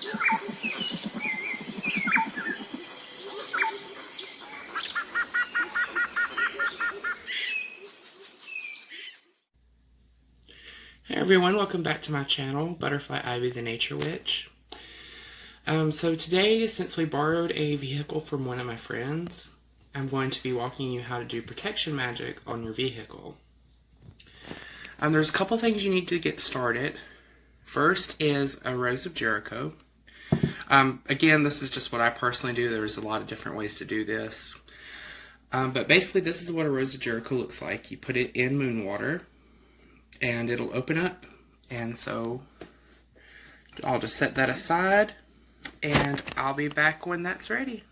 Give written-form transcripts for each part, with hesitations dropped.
Hey everyone, welcome back to my channel, Butterfly Ivy the Nature Witch. So today, since we borrowed a vehicle from one of my friends, I'm going to be walking you how to do protection magic on your vehicle. There's a couple things you need to get started. First is a Rose of Jericho. Again, this is just what I personally do. There's a lot of different ways to do this. But basically, this is what a Rose of Jericho looks like. You put it in moon water, and it'll open up. And so I'll just set that aside, and I'll be back when that's ready.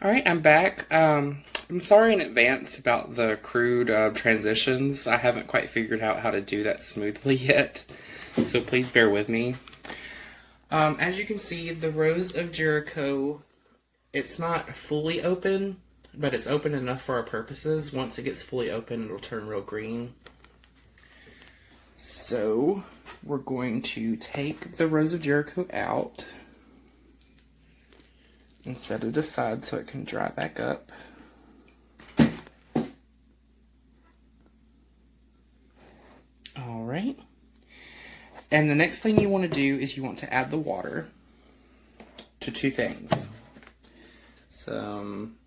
Alright, I'm back. I'm sorry in advance about the crude transitions. I haven't quite figured out how to do that smoothly yet, so please bear with me. As you can see, the Rose of Jericho, it's not fully open, but it's open enough for our purposes. Once it gets fully open, it'll turn real green. So, we're going to take the Rose of Jericho out and set it aside so it can dry back up. Alright. And the next thing you want to do is you want to add the water to two things. Some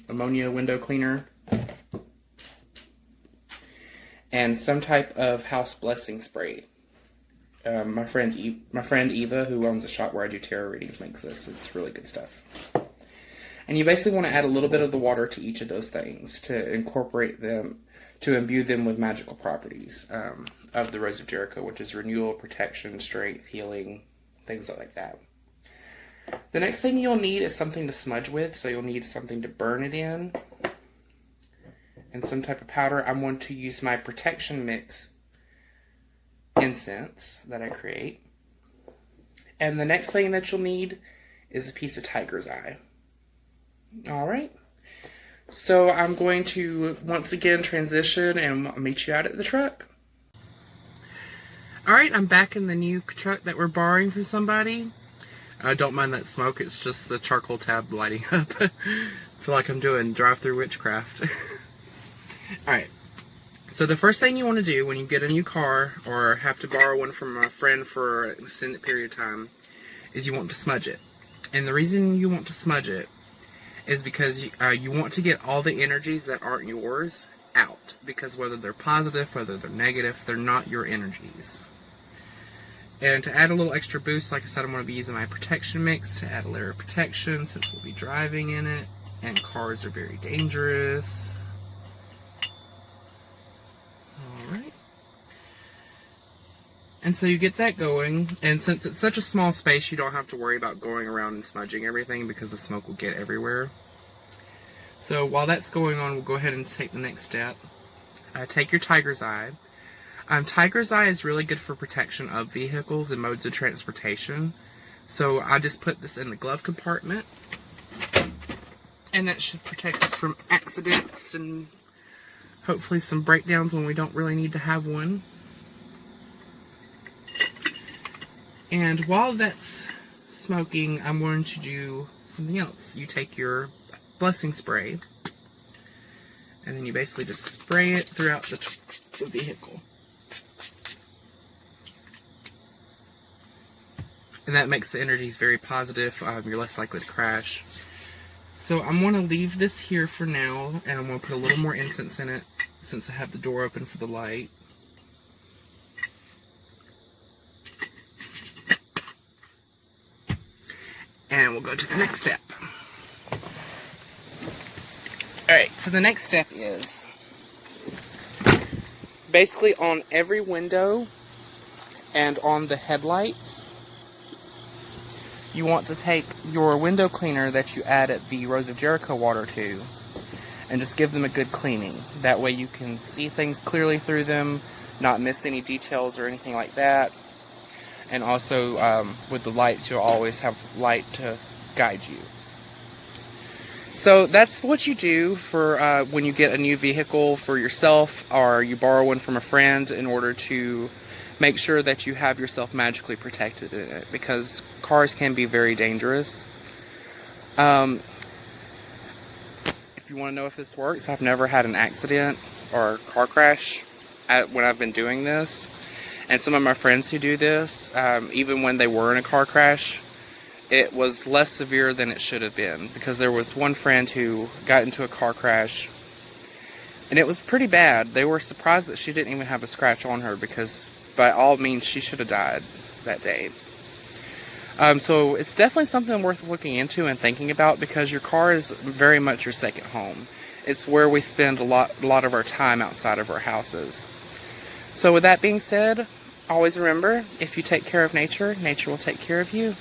ammonia window cleaner and some type of house blessing spray. My friend Eva, who owns a shop where I do tarot readings, makes this. It's really good stuff. And you basically want to add a little bit of the water to each of those things to incorporate them, to imbue them with magical properties of the Rose of Jericho, which is renewal, protection, strength, healing, things like that. The next thing you'll need is something to smudge with, so you'll need something to burn it in, and some type of powder. I'm going to use my protection mix incense that I create. And the next thing that you'll need is a piece of tiger's eye. Alright, so I'm going to once again transition and I'll meet you out at the truck. Alright, I'm back in the new truck that we're borrowing from somebody. Don't mind that smoke, it's just the charcoal tab lighting up. I feel like I'm doing drive-through witchcraft. Alright, so the first thing you want to do when you get a new car or have to borrow one from a friend for an extended period of time is you want to smudge it. And the reason you want to smudge it is because you want to get all the energies that aren't yours out. Because whether they're positive, whether they're negative, they're not your energies. And to add a little extra boost, like I said, I'm going to be using my protection mix to add a layer of protection since we'll be driving in it. And cars are very dangerous. Alright. And so you get that going, and since it's such a small space, you don't have to worry about going around and smudging everything because the smoke will get everywhere. So while that's going on, we'll go ahead and take the next step. Take your tiger's eye. Tiger's eye is really good for protection of vehicles and modes of transportation. So I just put this in the glove compartment, and that should protect us from accidents and hopefully some breakdowns when we don't really need to have one. And while that's smoking, I'm going to do something else. You take your blessing spray, and then you basically just spray it throughout the vehicle. And that makes the energies very positive. You're less likely to crash. So I'm going to leave this here for now, and I'm going to put a little more incense in it since I have the door open for the light. And we'll go to the next step. Alright, so the next step is basically on every window and on the headlights, you want to take your window cleaner that you added the Rose of Jericho water to and just give them a good cleaning. That way you can see things clearly through them, not miss any details or anything like that. And also, with the lights, you'll always have light to guide you. So that's what you do for when you get a new vehicle for yourself, or you borrow one from a friend in order to make sure that you have yourself magically protected in it, because cars can be very dangerous. If you want to know if this works, I've never had an accident or a car crash when I've been doing this. And some of my friends who do this, even when they were in a car crash, it was less severe than it should have been. Because there was one friend who got into a car crash, and it was pretty bad. They were surprised that she didn't even have a scratch on her, because by all means she should have died that day. So it's definitely something worth looking into and thinking about, because your car is very much your second home. It's where we spend a lot of our time outside of our houses. So with that being said, always remember, if you take care of nature, nature will take care of you.